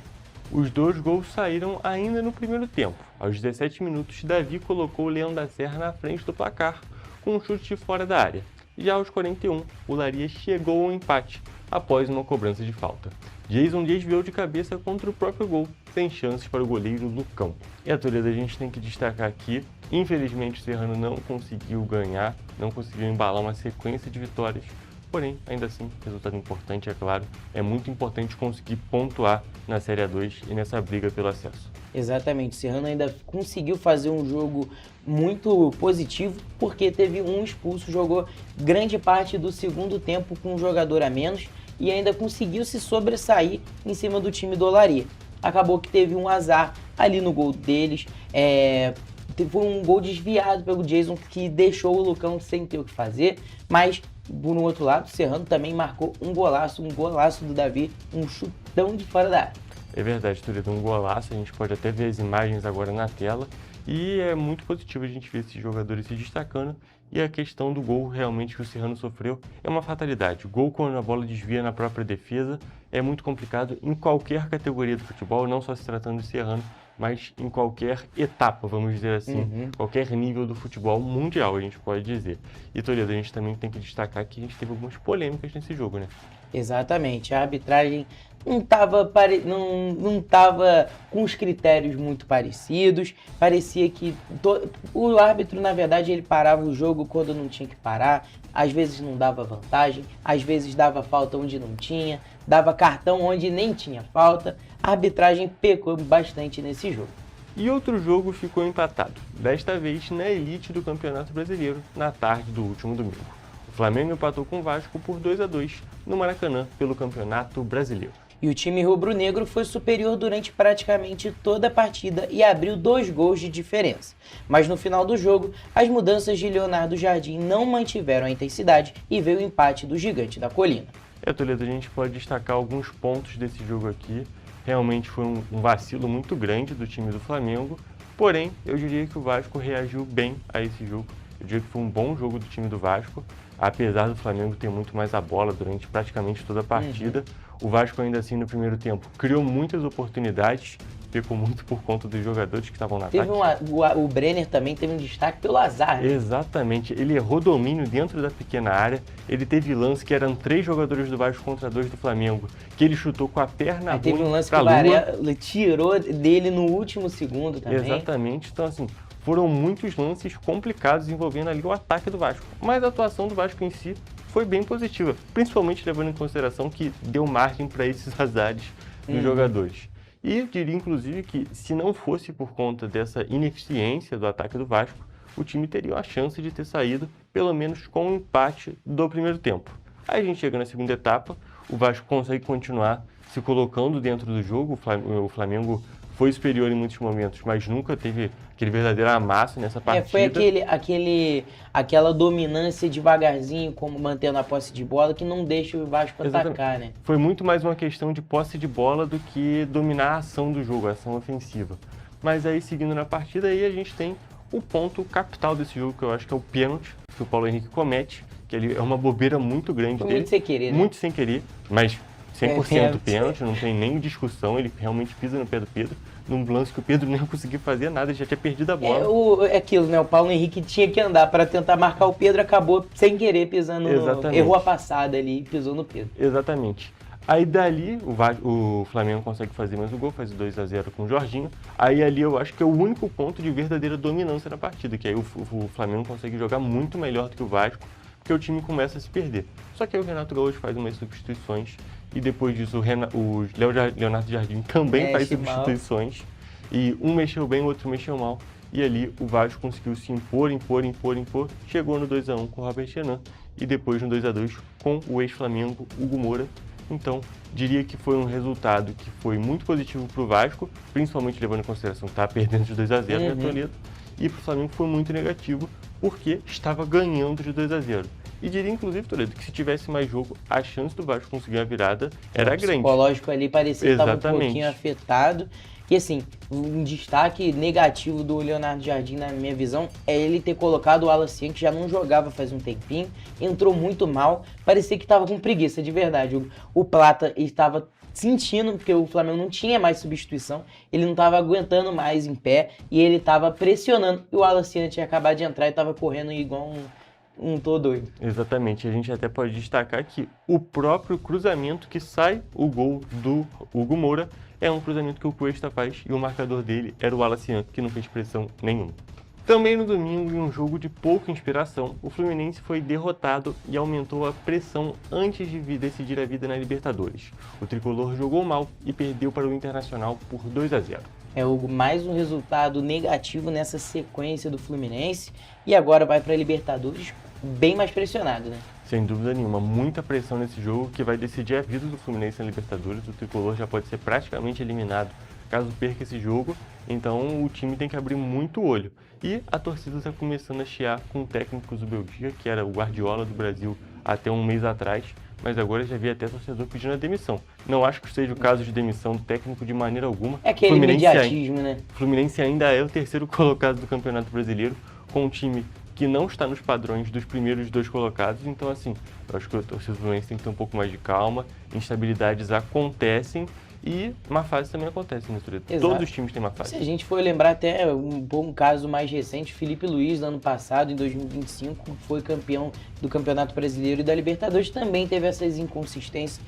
Os 2 gols saíram ainda no primeiro tempo. Aos 17 minutos, Davi colocou o Leão da Serra na frente do placar, com um chute de fora da área. Já aos 41, o Olaria chegou ao empate, após uma cobrança de falta. Jason desviou de cabeça contra o próprio gol, sem chances para o goleiro Lucão. E a Toledo, a gente tem que destacar aqui, infelizmente o Serrano não conseguiu ganhar, não conseguiu embalar uma sequência de vitórias, porém, ainda assim, resultado importante, é claro, é muito importante conseguir pontuar na Série A2 e nessa briga pelo acesso. Exatamente, o Serrano ainda conseguiu fazer um jogo muito positivo, porque teve um expulso, jogou grande parte do segundo tempo com um jogador a menos e ainda conseguiu se sobressair em cima do time do Olaria. Acabou que teve um azar ali no gol deles, foi um gol desviado pelo Jason que deixou o Lucão sem ter o que fazer, mas por um outro lado o Serrano também marcou um golaço do Davi, um chutão de fora da área. É verdade, Toledo, um golaço, a gente pode até ver as imagens agora na tela e é muito positivo a gente ver esses jogadores se destacando e a questão do gol realmente que o Serrano sofreu é uma fatalidade. O gol quando a bola desvia na própria defesa é muito complicado em qualquer categoria do futebol, não só se tratando de Serrano, mas em qualquer etapa, vamos dizer assim, qualquer nível do futebol mundial, a gente pode dizer. E, Toledo, a gente também tem que destacar que a gente teve algumas polêmicas nesse jogo, né? Exatamente, a arbitragem não estava com os critérios muito parecidos, parecia que o árbitro, na verdade, ele parava o jogo quando não tinha que parar, às vezes não dava vantagem, às vezes dava falta onde não tinha, dava cartão onde nem tinha falta, a arbitragem pecou bastante nesse jogo. E outro jogo ficou empatado, desta vez na elite do Campeonato Brasileiro, na tarde do último domingo. O Flamengo empatou com o Vasco por 2-2 no Maracanã pelo Campeonato Brasileiro. E o time rubro-negro foi superior durante praticamente toda a partida e abriu 2 gols de diferença. Mas no final do jogo, as mudanças de Leonardo Jardim não mantiveram a intensidade e veio o empate do Gigante da Colina. Toledo, a gente pode destacar alguns pontos desse jogo aqui. Realmente foi um vacilo muito grande do time do Flamengo, porém, eu diria que o Vasco reagiu bem a esse jogo. Eu diria que foi um bom jogo do time do Vasco, apesar do Flamengo ter muito mais a bola durante praticamente toda a partida. O Vasco ainda assim no primeiro tempo criou muitas oportunidades, pecou muito por conta dos jogadores que estavam na ataque. O Brenner também teve um destaque pelo azar, né? Exatamente, ele errou domínio dentro da pequena área, ele teve lance que eram 3 jogadores do Vasco contra 2 do Flamengo, que ele chutou com a perna ruim. Teve um lance que o Varela tirou dele no último segundo também. Exatamente, então assim, foram muitos lances complicados envolvendo ali o ataque do Vasco, mas a atuação do Vasco em si foi bem positiva, principalmente levando em consideração que deu margem para esses azares dos jogadores. E eu diria, inclusive, que se não fosse por conta dessa ineficiência do ataque do Vasco, o time teria a chance de ter saído, pelo menos com um empate do primeiro tempo. Aí a gente chega na segunda etapa, o Vasco consegue continuar se colocando dentro do jogo, o Flamengo foi superior em muitos momentos, mas nunca teve aquele verdadeiro amasso nessa partida. Foi aquela dominância devagarzinho, como mantendo a posse de bola, que não deixa o Vasco atacar, né? Foi muito mais uma questão de posse de bola do que dominar a ação do jogo, a ação ofensiva. Mas aí, seguindo na partida, aí a gente tem o ponto capital desse jogo, que eu acho que é o pênalti que o Paulo Henrique comete, que ele é uma bobeira muito grande dele. Muito sem querer, né? Muito sem querer, mas 100% pênalti, não tem nem discussão, ele realmente pisa no pé do Pedro. num lance que o Pedro nem conseguiu fazer nada, ele já tinha perdido a bola. É aquilo, né? O Paulo Henrique tinha que andar para tentar marcar o Pedro, acabou sem querer pisando no... Errou a passada ali e pisou no Pedro. Exatamente. Aí dali o Flamengo consegue fazer mais um gol, faz 2-0 com o Jorginho. Aí ali eu acho que é o único ponto de verdadeira dominância na partida, que aí o Flamengo consegue jogar muito melhor do que o Vasco, porque o time começa a se perder. Só que aí o Renato Gaúcho faz umas substituições e depois disso o Leonardo Jardim também faz substituições. E um mexeu bem, o outro mexeu mal. E ali o Vasco conseguiu se impor. Chegou no 2-1 com o Robert Renan e depois no 2-2 com o ex-Flamengo, Hugo Moura. Então, diria que foi um resultado que foi muito positivo para o Vasco, principalmente levando em consideração que estava perdendo de 2-0, né, Toledo? E para o Flamengo foi muito negativo, porque estava ganhando de 2-0. E diria, inclusive, Toledo, que se tivesse mais jogo, a chance do Vasco conseguir a virada era grande. O psicológico ali parecia que estava um pouquinho afetado. E assim, um destaque negativo do Leonardo Jardim, na minha visão, é ele ter colocado o Wallace, que já não jogava faz um tempinho, entrou muito mal, parecia que estava com preguiça, de verdade. O Plata estava sentindo, porque o Flamengo não tinha mais substituição, ele não estava aguentando mais em pé, e ele estava pressionando, e o Wallace tinha acabado de entrar e estava correndo igual um todo doido. Exatamente, a gente até pode destacar que o próprio cruzamento que sai o gol do Hugo Moura é um cruzamento que o Cuesta faz e o marcador dele era o Wallace, que não fez pressão nenhuma. Também no domingo, em um jogo de pouca inspiração, o Fluminense foi derrotado e aumentou a pressão antes de decidir a vida na Libertadores. O tricolor jogou mal e perdeu para o Internacional por 2-0. É mais um resultado negativo nessa sequência do Fluminense e agora vai para a Libertadores bem mais pressionado, né? Sem dúvida nenhuma, muita pressão nesse jogo que vai decidir a vida do Fluminense na Libertadores. O tricolor já pode ser praticamente eliminado caso perca esse jogo, então o time tem que abrir muito o olho. E a torcida está começando a chiar com o técnico Zubeldia, que era o Guardiola do Brasil até um mês atrás, mas agora já vi até torcedor pedindo a demissão. Não acho que seja o caso de demissão do técnico de maneira alguma. É aquele imediatismo, né? O Fluminense ainda é o terceiro colocado do Campeonato Brasileiro, com um time que não está nos padrões dos primeiros 2 colocados. Então, assim, eu acho que o torcedor Fluminense tem que ter um pouco mais de calma. Instabilidades acontecem e má fase também acontece, né, Toledo? Todos os times têm má fase. Se a gente for lembrar até um caso mais recente, Felipe Luiz, no ano passado, em 2025, foi campeão do Campeonato Brasileiro e da Libertadores, também teve essas inconsistências,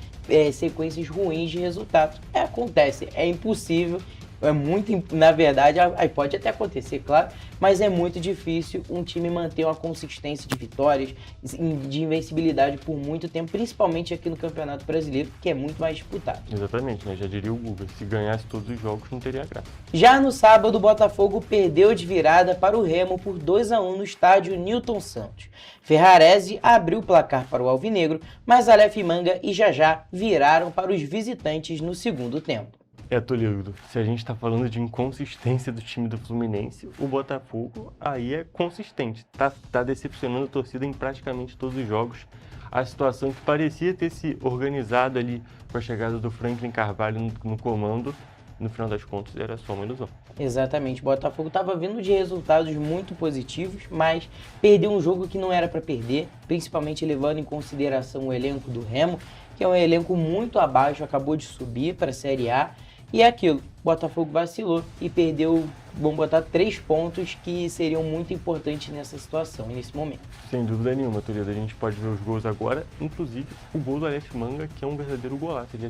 sequências ruins de resultados. Acontece, é impossível. É muito, na verdade, aí pode até acontecer, claro, mas é muito difícil um time manter uma consistência de vitórias, de invencibilidade por muito tempo, principalmente aqui no Campeonato Brasileiro, que é muito mais disputado. Exatamente, né? Já diria o Guga, se ganhasse todos os jogos não teria graça. Já no sábado, o Botafogo perdeu de virada para o Remo por 2-1 no estádio Newton Santos. Ferrarese abriu o placar para o Alvinegro, mas Aleph Manga e Jajá viraram para os visitantes no segundo tempo. Toledo, se a gente está falando de inconsistência do time do Fluminense, o Botafogo aí é consistente, tá decepcionando a torcida em praticamente todos os jogos. A situação que parecia ter se organizado ali com a chegada do Franklin Carvalho no comando, no final das contas era só uma ilusão. Exatamente, o Botafogo estava vindo de resultados muito positivos, mas perdeu um jogo que não era para perder, principalmente levando em consideração o elenco do Remo, que é um elenco muito abaixo, acabou de subir para a Série A. E é aquilo, o Botafogo vacilou e perdeu, vamos botar 3 pontos que seriam muito importantes nessa situação, nesse momento. Sem dúvida nenhuma, Toledo, a gente pode ver os gols agora, inclusive o gol do Aleph Manga, que é um verdadeiro golaço, ele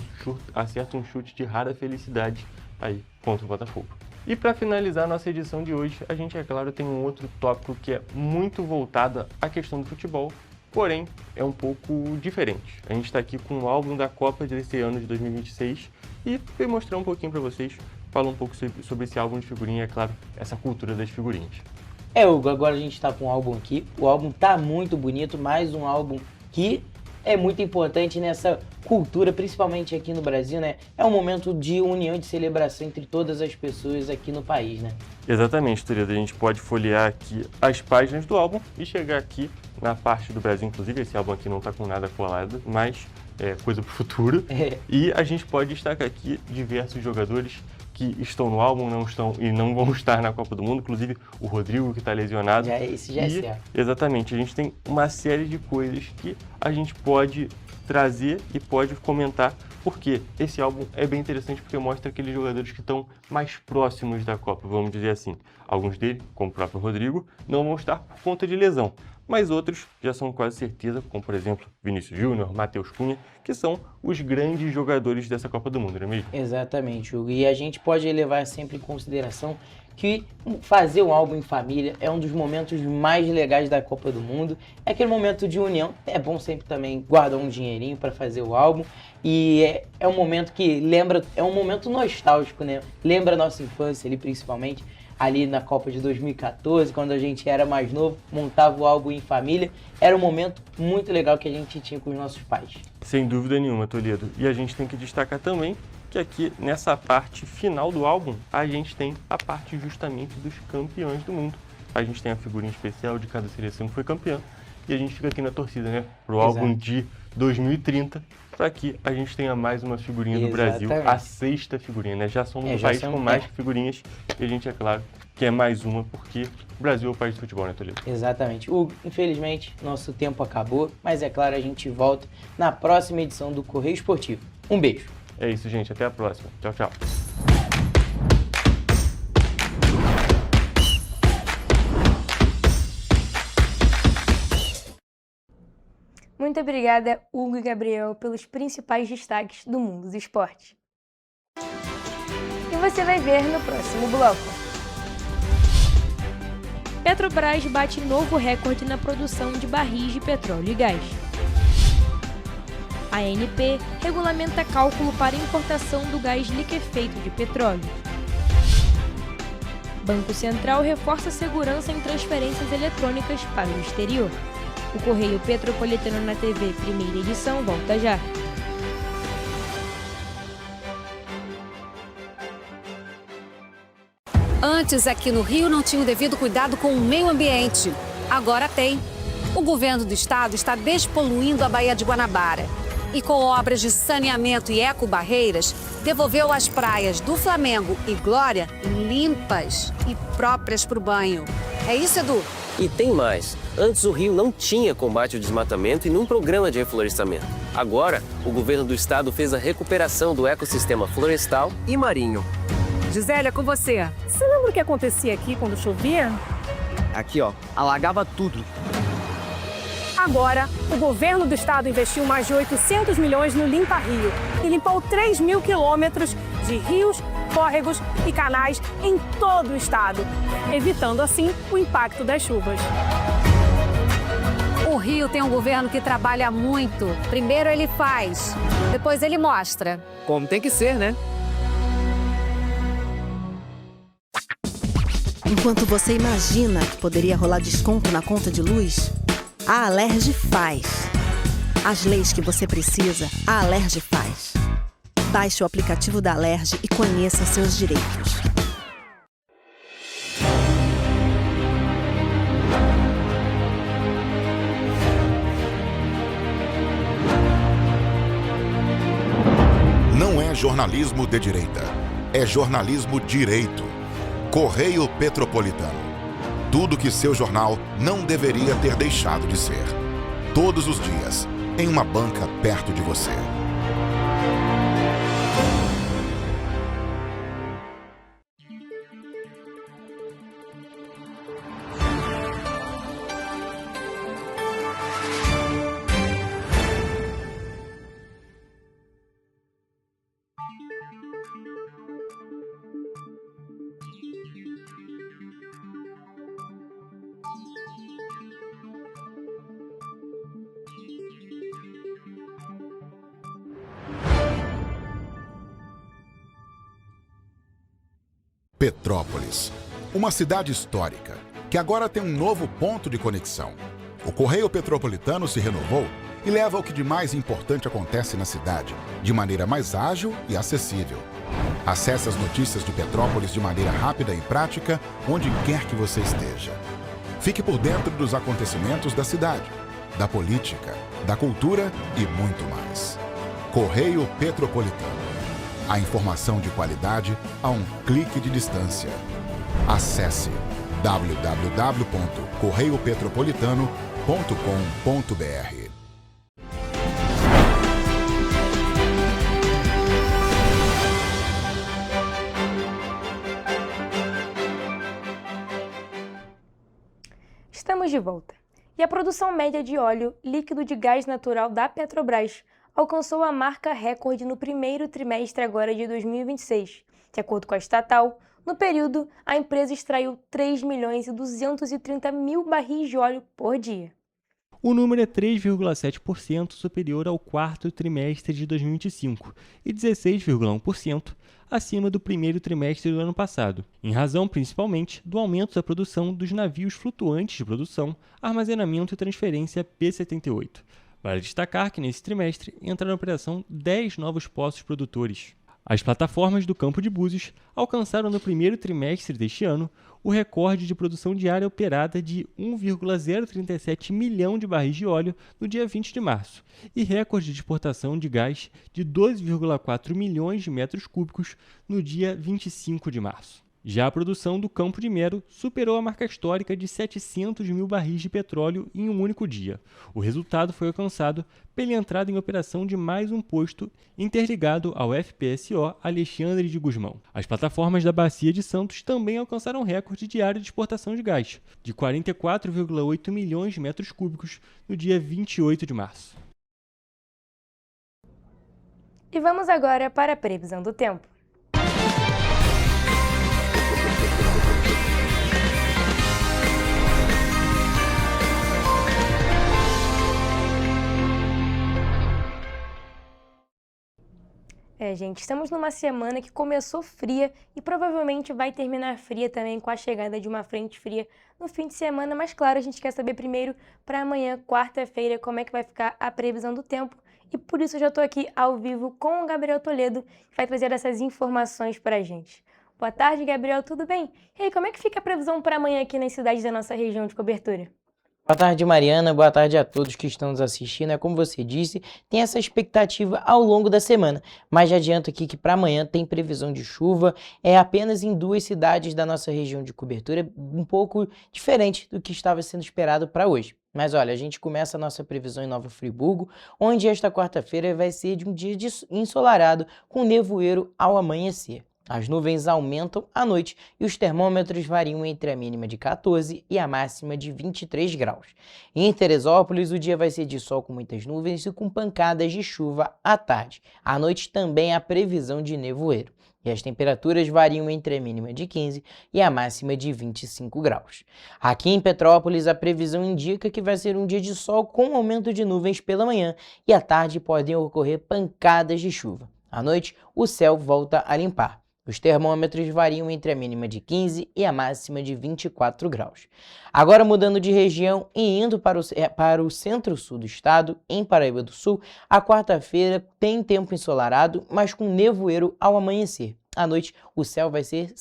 acerta um chute de rara felicidade aí contra o Botafogo. E para finalizar a nossa edição de hoje, a gente, é claro, tem um outro tópico que é muito voltado à questão do futebol, porém é um pouco diferente. A gente está aqui com o álbum da Copa desse ano de 2026 e vou mostrar um pouquinho para vocês, falar um pouco sobre esse álbum de figurinha, é claro, essa cultura das figurinhas. Hugo, agora a gente está com um álbum aqui, o álbum tá muito bonito, mais um álbum que é muito importante nessa cultura, principalmente aqui no Brasil, né? É um momento de união e de celebração entre todas as pessoas aqui no país, né? Exatamente, Toledo. A gente pode folhear aqui as páginas do álbum e chegar aqui na parte do Brasil. Inclusive, esse álbum aqui não tá com nada colado, mas é coisa pro futuro. E a gente pode destacar aqui diversos jogadores que estão no álbum, não estão e não vão estar na Copa do Mundo, inclusive o Rodrigo, que está lesionado. Esse já é certo. Exatamente, a gente tem uma série de coisas que a gente pode trazer e pode comentar Porque esse álbum é bem interessante porque mostra aqueles jogadores que estão mais próximos da Copa, vamos dizer assim. Alguns deles, como o próprio Rodrigo, não vão estar por conta de lesão, mas outros já são quase certeza, como por exemplo Vinícius Júnior, Matheus Cunha, que são os grandes jogadores dessa Copa do Mundo, não é mesmo? Exatamente, Hugo. E a gente pode levar sempre em consideração que fazer um álbum em família é um dos momentos mais legais da Copa do Mundo. É aquele momento de união. É bom sempre também guardar um dinheirinho para fazer o álbum. E é um momento que lembra, é um momento nostálgico, né? Lembra a nossa infância ali, principalmente ali na Copa de 2014, quando a gente era mais novo, montava o álbum em família. Era um momento muito legal que a gente tinha com os nossos pais. Sem dúvida nenhuma, Toledo. E a gente tem que destacar também que aqui nessa parte final do álbum, a gente tem a parte justamente dos campeões do mundo. A gente tem a figurinha especial de cada seleção que foi campeã. E a gente fica aqui na torcida, né? Pro álbum de 2030, para que a gente tenha mais uma figurinha do Brasil, a 6ª figurinha, né? Já somos um país com mais figurinhas e a gente, é claro, quer mais uma, porque o Brasil é o país de futebol, né, Toledo? Exatamente. Hugo, infelizmente, nosso tempo acabou, mas é claro, a gente volta na próxima edição do Correio Esportivo. Um beijo. É isso, gente. Até a próxima. Tchau, tchau. Muito obrigada, Hugo e Gabriel, pelos principais destaques do mundo dos esportes. E você vai ver no próximo bloco. Petrobras bate novo recorde na produção de barris de petróleo e gás. A ANP regulamenta cálculo para importação do gás liquefeito de petróleo. Banco Central reforça a segurança em transferências eletrônicas para o exterior. O Correio Petropolitano na TV, primeira edição, volta já. Antes, aqui no Rio, não tinha o devido cuidado com o meio ambiente. Agora tem. O governo do estado está despoluindo a Baía de Guanabara. E com obras de saneamento e ecobarreiras, devolveu as praias do Flamengo e Glória limpas e próprias para o banho. É isso, Edu? E tem mais. Antes o Rio não tinha combate ao desmatamento e nenhum programa de reflorestamento. Agora, o governo do estado fez a recuperação do ecossistema florestal e marinho. Gisélia, com você. Você lembra o que acontecia aqui quando chovia? Aqui, ó, alagava tudo. Agora, o governo do estado investiu mais de 800 milhões no Limpa Rio e limpou 3.000 quilômetros de rios, córregos e canais em todo o estado, evitando assim o impacto das chuvas. O Rio tem um governo que trabalha muito. Primeiro ele faz, depois ele mostra. Como tem que ser, né? Enquanto você imagina que poderia rolar desconto na conta de luz, a Alerj faz. As leis que você precisa, a Alerj faz. Baixe o aplicativo da Alerj e conheça seus direitos. Não é jornalismo de direita, é jornalismo direito. Correio Petropolitano. Tudo que seu jornal não deveria ter deixado de ser. Todos os dias, em uma banca perto de você. Petrópolis, uma cidade histórica, que agora tem um novo ponto de conexão. O Correio Petropolitano se renovou e leva o que de mais importante acontece na cidade, de maneira mais ágil e acessível. Acesse as notícias de Petrópolis de maneira rápida e prática, onde quer que você esteja. Fique por dentro dos acontecimentos da cidade, da política, da cultura e muito mais. Correio Petropolitano. A informação de qualidade a um clique de distância. Acesse www.correiopetropolitano.com.br. de volta. E a produção média de óleo líquido de gás natural da Petrobras alcançou a marca recorde no primeiro trimestre agora de 2026. De acordo com a estatal, no período, a empresa extraiu 3.230.000 barris de óleo por dia. O número é 3,7% superior ao quarto trimestre de 2025 e 16,1% acima do primeiro trimestre do ano passado, em razão principalmente do aumento da produção dos navios flutuantes de produção, armazenamento e transferência P-78. Vale destacar que nesse trimestre entraram em operação 10 novos poços produtores. As plataformas do Campo de Búzios alcançaram no primeiro trimestre deste ano o recorde de produção diária operada de 1,037 milhão de barris de óleo no dia 20 de março e recorde de exportação de gás de 12,4 milhões de metros cúbicos no dia 25 de março. Já a produção do Campo de Mero superou a marca histórica de 700 mil barris de petróleo em um único dia. O resultado foi alcançado pela entrada em operação de mais um posto interligado ao FPSO Alexandre de Gusmão. As plataformas da Bacia de Santos também alcançaram recorde diário de exportação de gás, de 44,8 milhões de metros cúbicos no dia 28 de março. E vamos agora para a previsão do tempo. Gente, estamos numa semana que começou fria e provavelmente vai terminar fria também com a chegada de uma frente fria no fim de semana, mas claro, a gente quer saber primeiro para amanhã, quarta-feira, como é que vai ficar a previsão do tempo e por isso eu já estou aqui ao vivo com o Gabriel Toledo, que vai trazer essas informações para a gente. Boa tarde, Gabriel, tudo bem? E aí, como é que fica a previsão para amanhã aqui nas cidades da nossa região de cobertura? Boa tarde, Mariana. Boa tarde a todos que estão nos assistindo. Como você disse, tem essa expectativa ao longo da semana, mas já adianto aqui que para amanhã tem previsão de chuva, apenas em 2 cidades da nossa região de cobertura, um pouco diferente do que estava sendo esperado para hoje. Mas olha, a gente começa a nossa previsão em Nova Friburgo, onde esta quarta-feira vai ser de um dia ensolarado com nevoeiro ao amanhecer. As nuvens aumentam à noite e os termômetros variam entre a mínima de 14 e a máxima de 23 graus. Em Teresópolis, o dia vai ser de sol com muitas nuvens e com pancadas de chuva à tarde. À noite também há previsão de nevoeiro. E as temperaturas variam entre a mínima de 15 e a máxima de 25 graus. Aqui em Petrópolis, a previsão indica que vai ser um dia de sol com aumento de nuvens pela manhã e à tarde podem ocorrer pancadas de chuva. À noite, o céu volta a limpar. Os termômetros variam entre a mínima de 15 e a máxima de 24 graus. Agora mudando de região e indo para o centro-sul do estado, em Paraíba do Sul, a quarta-feira tem tempo ensolarado, mas com nevoeiro ao amanhecer. À noite, o céu vai ser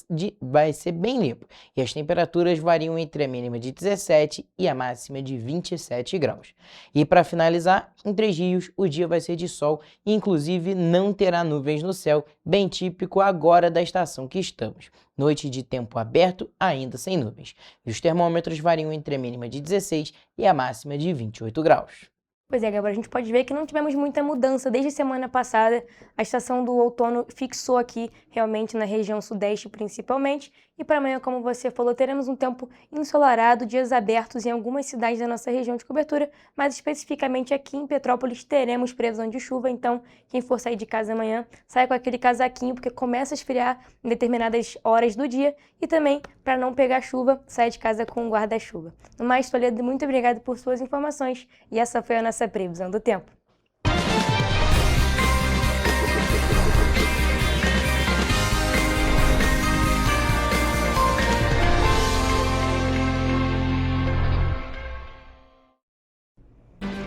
bem limpo e as temperaturas variam entre a mínima de 17 e a máxima de 27 graus. E para finalizar, em Três Rios, o dia vai ser de sol e inclusive não terá nuvens no céu, bem típico agora da estação que estamos. Noite de tempo aberto, ainda sem nuvens. E os termômetros variam entre a mínima de 16 e a máxima de 28 graus. Pois é, Gabriel, a gente pode ver que não tivemos muita mudança desde semana passada. A estação do outono fixou aqui, realmente na região sudeste principalmente. E para amanhã, como você falou, teremos um tempo ensolarado, dias abertos em algumas cidades da nossa região de cobertura, mas especificamente aqui em Petrópolis teremos previsão de chuva. Então, quem for sair de casa amanhã, saia com aquele casaquinho, porque começa a esfriar em determinadas horas do dia. E também, para não pegar chuva, saia de casa com um guarda-chuva. No mais, Toledo, muito obrigado por suas informações. E essa foi a nossa previsão do tempo.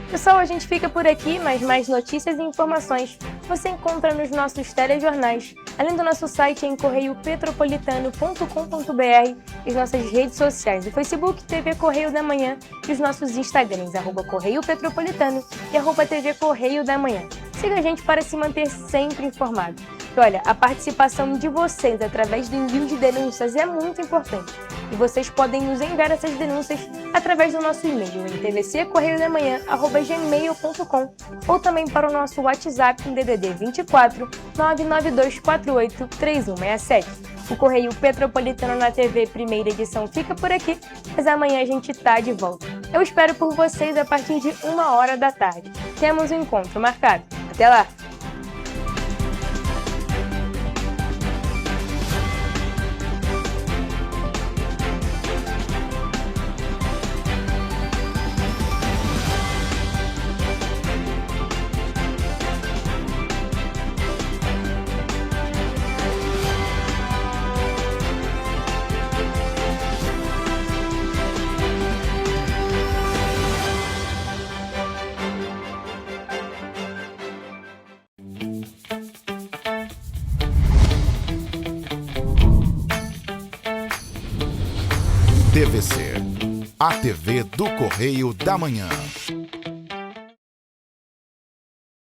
Pessoal, a gente fica por aqui, mas mais notícias e informações você encontra nos nossos telejornais, além do nosso site em correiopetropolitano.com.br e as nossas redes sociais, o Facebook, TV Correio da Manhã e os nossos Instagrams, @Correio Petropolitano e @TV Correio da Manhã. Siga a gente para se manter sempre informado. E olha, a participação de vocês através do envio de denúncias é muito importante. E vocês podem nos enviar essas denúncias através do nosso e-mail em tvccorreiodamanhã@gmail.com ou também para o nosso WhatsApp no DDD 24 992 48 3167. O Correio Petropolitano na TV primeira edição fica por aqui, mas amanhã a gente tá de volta. Eu espero por vocês a partir de 13h. Temos um encontro marcado. Até lá! TVC, a TV do Correio da Manhã.